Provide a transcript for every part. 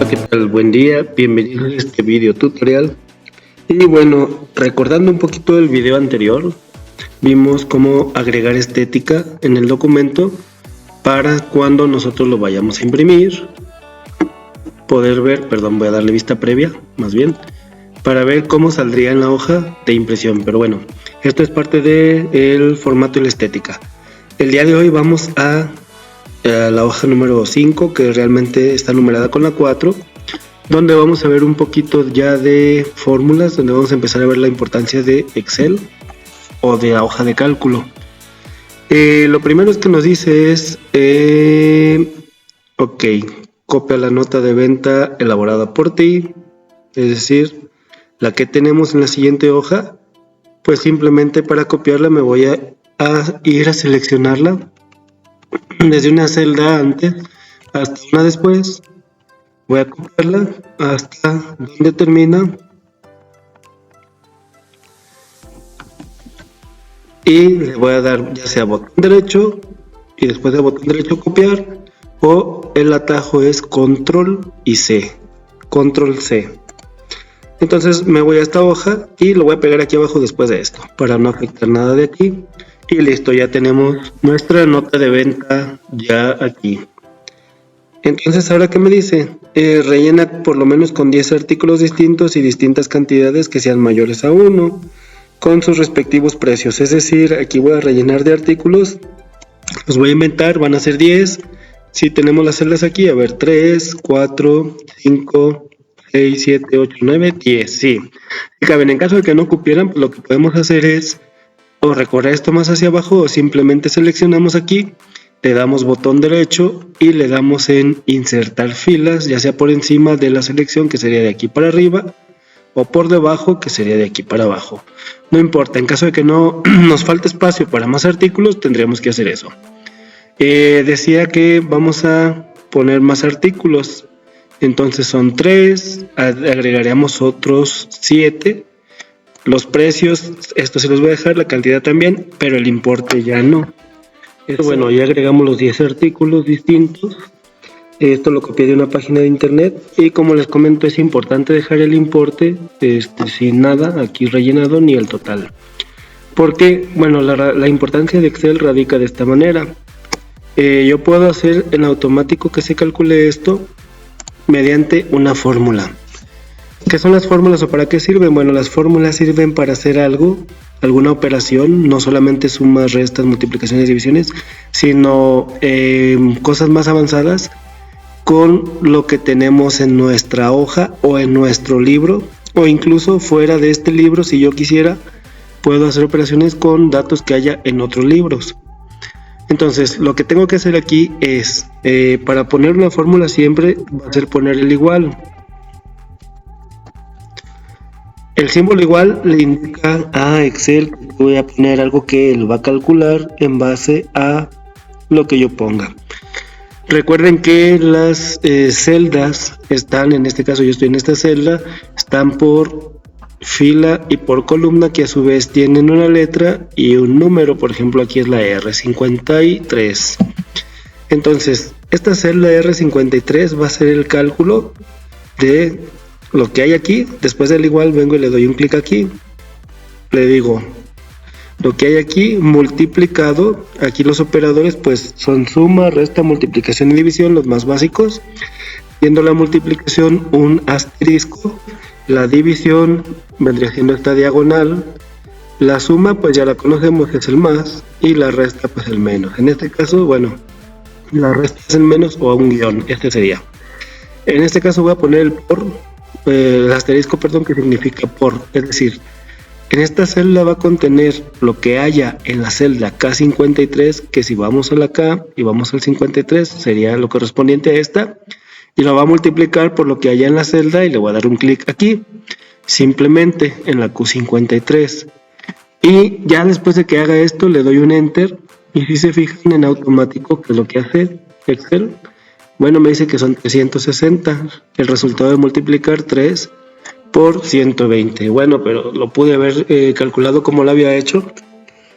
Hola, ¿qué tal? Buen día, bienvenidos a este video tutorial. Y bueno, recordando un poquito del video anterior, vimos cómo agregar estética en el documento para cuando nosotros lo vayamos a imprimir, poder ver, voy a darle vista previa, más bien, para ver cómo saldría en la hoja de impresión. Pero bueno, esto es parte del formato y la estética. El día de hoy vamos a la hoja número 5, que realmente está numerada con la 4, donde vamos a ver un poquito ya de fórmulas, donde vamos a empezar a ver la importancia de Excel o de la hoja de cálculo. Lo primero es que nos dice es, ok, copia la nota de venta elaborada por ti, es decir, la que tenemos en la siguiente hoja. Pues simplemente para copiarla me voy a ir a seleccionarla desde una celda antes hasta una después. Voy a copiarla hasta donde termina y le voy a dar ya sea botón derecho y después de botón derecho copiar, o el atajo es control y C, control C. Entonces me voy a esta hoja y lo voy a pegar aquí abajo después de esto para no afectar nada de aquí. Y listo, ya tenemos nuestra nota de venta ya aquí. Entonces, ahora que me dice, rellena por lo menos con 10 artículos distintos y distintas cantidades que sean mayores a 1, con sus respectivos precios. Es decir, aquí voy a rellenar de artículos, los voy a inventar, van a ser 10. Si tenemos las celdas aquí, a ver, 3, 4, 5, 6, 7, 8, 9, 10, sí. En caso de que no cupieran, pues lo que podemos hacer es o recorrer esto más hacia abajo, o simplemente seleccionamos aquí, le damos botón derecho y le damos en insertar filas, ya sea por encima de la selección, que sería de aquí para arriba, o por debajo, que sería de aquí para abajo. No importa, en caso de que no nos falte espacio para más artículos, tendríamos que hacer eso. Decía que vamos a poner más artículos, entonces son 3, agregaríamos otros 7. Los precios, esto se los voy a dejar, la cantidad también, pero el importe ya no. Bueno, ya agregamos los 10 artículos distintos. Esto lo copié de una página de internet y como les comento, es importante dejar el importe sin nada aquí rellenado ni el total. Porque, bueno, la importancia de Excel radica de esta manera. Yo puedo hacer en automático que se calcule esto mediante una fórmula. ¿Qué son las fórmulas o para qué sirven? Bueno, las fórmulas sirven para hacer algo, alguna operación, no solamente sumas, restas, multiplicaciones, divisiones, sino cosas más avanzadas con lo que tenemos en nuestra hoja o en nuestro libro, o incluso fuera de este libro. Si yo quisiera, puedo hacer operaciones con datos que haya en otros libros. Entonces, lo que tengo que hacer aquí es, para poner una fórmula siempre va a ser poner el igual. El símbolo igual le indica a Excel que voy a poner algo que él va a calcular en base a lo que yo ponga. Recuerden que las celdas están, en este caso yo estoy en esta celda, están por fila y por columna, que a su vez tienen una letra y un número. Por ejemplo, aquí es la R53. Entonces, esta celda R53 va a ser el cálculo de lo que hay aquí. Después del igual vengo y le doy un clic aquí, le digo lo que hay aquí multiplicado. Aquí los operadores pues son suma, resta, multiplicación y división, los más básicos. Viendo la multiplicación, un asterisco. La división vendría siendo esta diagonal. La suma pues ya la conocemos, es el más, y la resta pues el menos. En este caso, bueno, la resta es el menos o un guión, este sería. En este caso voy a poner el por, el asterisco, perdón, que significa por, es decir, en esta celda va a contener lo que haya en la celda K53, que si vamos a la K y vamos al 53 sería lo correspondiente a esta, y lo va a multiplicar por lo que haya en la celda y le voy a dar un clic aquí, simplemente en la Q53, y ya después de que haga esto le doy un enter, y si se fijan en automático, que es lo que hace Excel, bueno, me dice que son 360, el resultado de multiplicar 3 por 120. Bueno, pero lo pude haber calculado como lo había hecho.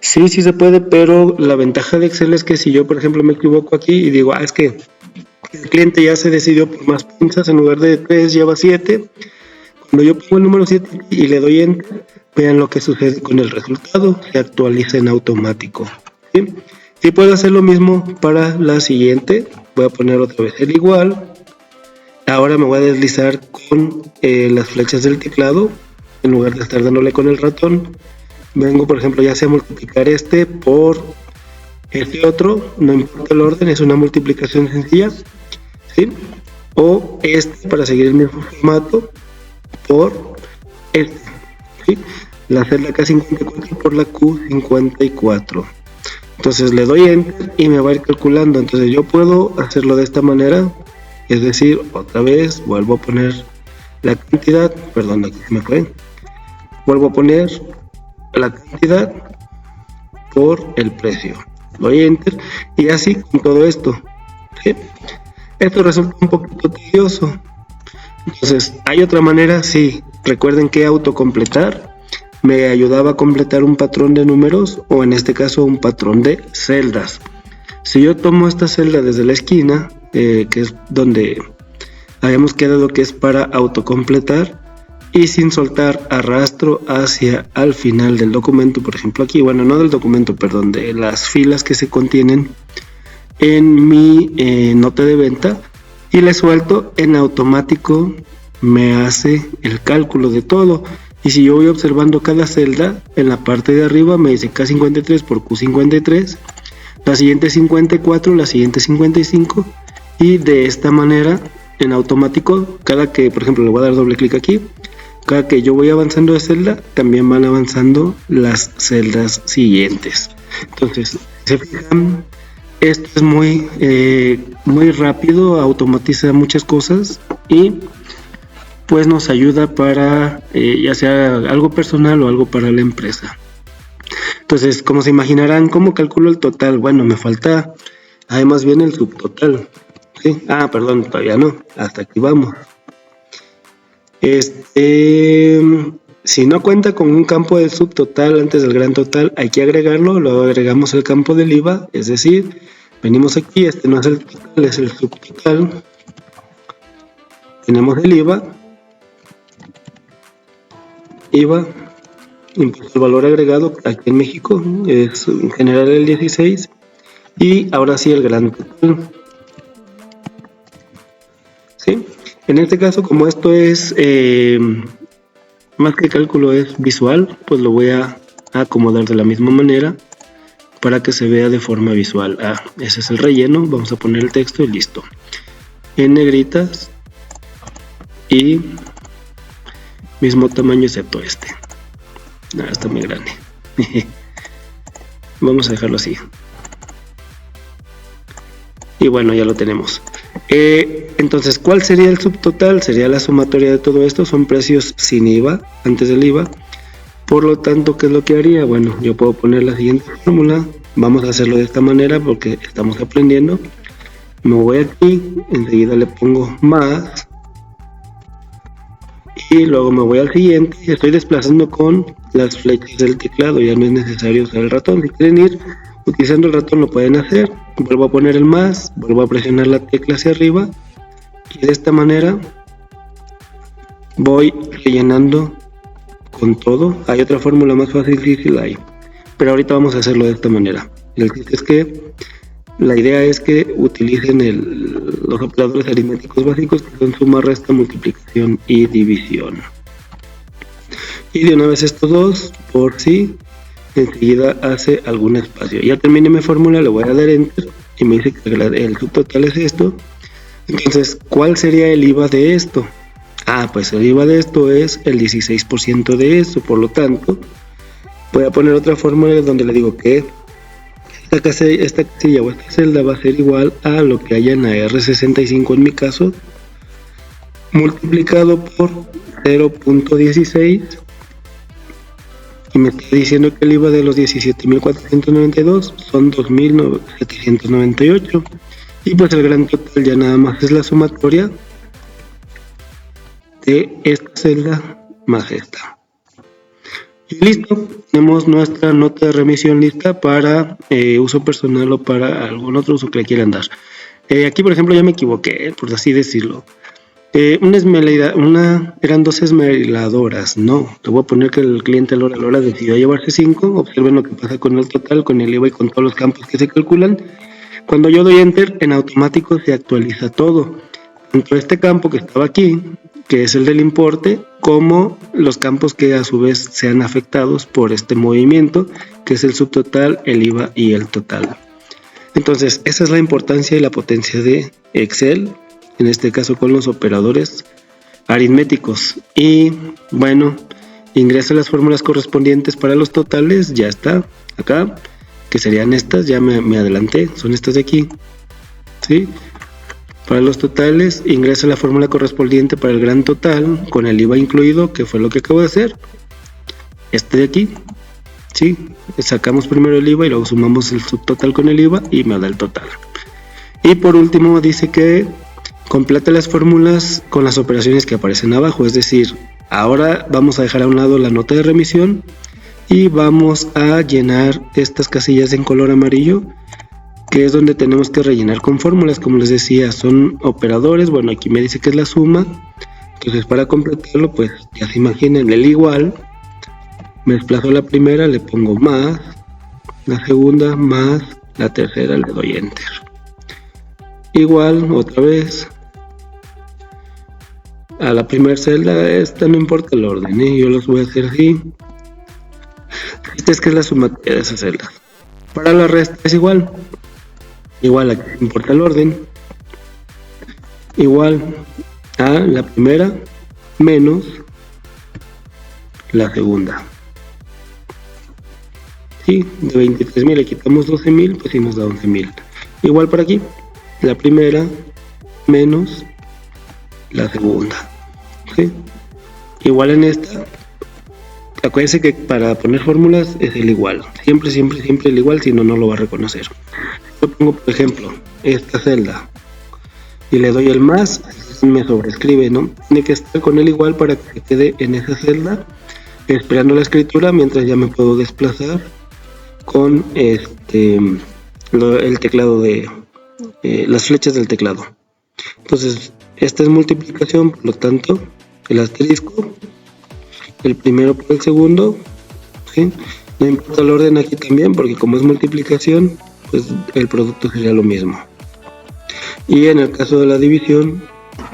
Sí se puede, pero la ventaja de Excel es que si yo, por ejemplo, me equivoco aquí y digo, es que El cliente ya se decidió por más pinzas, en lugar de 3 lleva 7. Cuando yo pongo el número 7 y le doy enter, vean lo que sucede con el resultado, se actualiza en automático, ¿sí? Y puedo hacer lo mismo para la siguiente. Voy a poner otra vez el igual. Ahora me voy a deslizar con las flechas del teclado, en lugar de estar dándole con el ratón. Vengo, por ejemplo, ya sea multiplicar este por este otro, no importa el orden, es una multiplicación sencilla, ¿sí? O este, para seguir el mismo formato, por este, ¿sí? La celda K54 por la Q54. Entonces le doy enter y me va a ir calculando. Entonces yo puedo hacerlo de esta manera, es decir, otra vez vuelvo a poner la cantidad, perdón, aquí se me fue, vuelvo a poner la cantidad por el precio, doy enter y así con todo esto, ¿sí? Esto resulta un poquito tedioso. Entonces, ¿hay otra manera? Sí. Recuerden que autocompletar me ayudaba a completar un patrón de números, o en este caso un patrón de celdas. Si yo tomo esta celda desde la esquina, que es donde habíamos quedado que es para autocompletar, y sin soltar arrastro hacia al final del documento, por ejemplo aquí, bueno, no del documento, perdón, de las filas que se contienen en mi nota de venta, y le suelto, en automático me hace el cálculo de todo. Y si yo voy observando cada celda, en la parte de arriba me dice K53 por Q53, la siguiente 54, la siguiente 55, y de esta manera en automático, cada que, por ejemplo, le voy a dar doble clic aquí, cada que yo voy avanzando de celda, también van avanzando las celdas siguientes. Entonces, se fijan, esto es muy rápido, automatiza muchas cosas y pues nos ayuda para ya sea algo personal o algo para la empresa. Entonces, como se imaginarán, ¿cómo calculo el total? Bueno, me falta además viene el subtotal, ¿sí? Perdón, todavía no, hasta aquí vamos. Si no cuenta con un campo de subtotal antes del gran total, hay que agregarlo. Luego agregamos el campo del IVA, es decir, venimos aquí, este no es el total, es el subtotal. Tenemos el IVA, impuesto al valor agregado, aquí en México es en general el 16, y ahora sí el gran total, ¿sí? En este caso, como esto es más que cálculo, es visual, pues lo voy a acomodar de la misma manera para que se vea de forma visual. Ese es el relleno, vamos a poner el texto y listo, en negritas y mismo tamaño excepto este. Está muy grande. Vamos a dejarlo así. Y bueno, ya lo tenemos. Entonces, ¿cuál sería el subtotal? Sería la sumatoria de todo esto. Son precios sin IVA, antes del IVA. Por lo tanto, ¿qué es lo que haría? Bueno, yo puedo poner la siguiente fórmula. Vamos a hacerlo de esta manera porque estamos aprendiendo. Me voy aquí, enseguida le pongo más. Y luego me voy al siguiente y estoy desplazando con las flechas del teclado, ya no es necesario usar el ratón. Si quieren ir utilizando el ratón lo pueden hacer. Vuelvo a poner el más, vuelvo a presionar la tecla hacia arriba y de esta manera voy rellenando con todo. Hay otra fórmula más fácil, difícil ahí, pero ahorita vamos a hacerlo de esta manera. El chiste es que la idea es que utilicen los operadores aritméticos básicos, que son suma, resta, multiplicación y división. Y de una vez estos dos, por si enseguida hace algún espacio. Ya terminé mi fórmula, le voy a dar enter y me dice que el subtotal es esto. Entonces, ¿cuál sería el IVA de esto? Pues el IVA de esto es el 16% de esto. Por lo tanto, voy a poner otra fórmula donde le digo que esta casilla o esta celda va a ser igual a lo que haya en la R65 en mi caso, multiplicado por 0.16, y me está diciendo que el IVA de los 17.492 son 2.798, y pues el gran total ya nada más es la sumatoria de esta celda más esta. Y listo, tenemos nuestra nota de remisión lista para uso personal o para algún otro uso que le quieran dar. Aquí, por ejemplo, ya me equivoqué, por así decirlo. Eran 2 esmeriladoras, no. Le voy a poner que el cliente a la hora decidió llevarse 5. Observen lo que pasa con el total, con el IVA y con todos los campos que se calculan. Cuando yo doy Enter, en automático se actualiza todo. Tanto este campo que estaba aquí, que es el del importe, como los campos que a su vez sean afectados por este movimiento, que es el subtotal, el IVA y el total. Entonces, esa es la importancia y la potencia de Excel, en este caso con los operadores aritméticos. Y bueno, ingreso las fórmulas correspondientes para los totales, ya está, acá, que serían estas, ya me adelanté, son estas de aquí, ¿sí? Para los totales, ingreso la fórmula correspondiente para el gran total, con el IVA incluido, que fue lo que acabo de hacer, este de aquí, ¿sí? Sacamos primero el IVA y luego sumamos el subtotal con el IVA y me da el total. Y por último dice que complete las fórmulas con las operaciones que aparecen abajo, es decir, ahora vamos a dejar a un lado la nota de remisión y vamos a llenar estas casillas en color amarillo, que es donde tenemos que rellenar con fórmulas. Como les decía, son operadores. Bueno, aquí me dice que es la suma, entonces para completarlo, pues ya se imaginan, el igual, me desplazo a la primera, le pongo más, la segunda más, la tercera le doy Enter. Igual, otra vez, a la primera celda, esta no importa el orden, yo los voy a hacer así. Esta es que es la sumatoria de esas celdas. Para la resta es igual, aquí importa el orden, igual a la primera menos la segunda. Sí, de 23.000 le quitamos 12.000, pues sí nos da 11.000. Igual para aquí, la primera menos la segunda, ¿sí? Igual en esta, acuérdense que para poner fórmulas es el igual, siempre el igual, si no, no lo va a reconocer. Yo pongo, por ejemplo, esta celda y le doy el más, me sobrescribe, ¿no? Tiene que estar con el igual para que se quede en esa celda, esperando la escritura, mientras ya me puedo desplazar con el teclado de las flechas del teclado. Entonces, esta es multiplicación, por lo tanto, el asterisco, el primero por el segundo, ¿sí? No importa el orden aquí también, porque como es multiplicación, pues el producto sería lo mismo. Y en el caso de la división,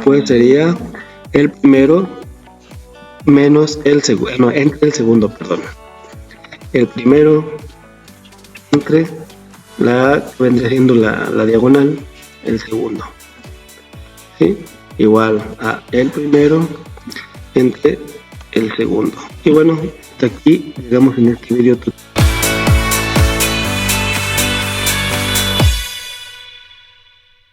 pues sería el primero menos el segundo, no, entre el segundo, perdón. El primero entre vendría siendo la diagonal, el segundo, ¿sí? Igual a el primero entre el segundo. Y bueno, hasta aquí llegamos en este video tutorial.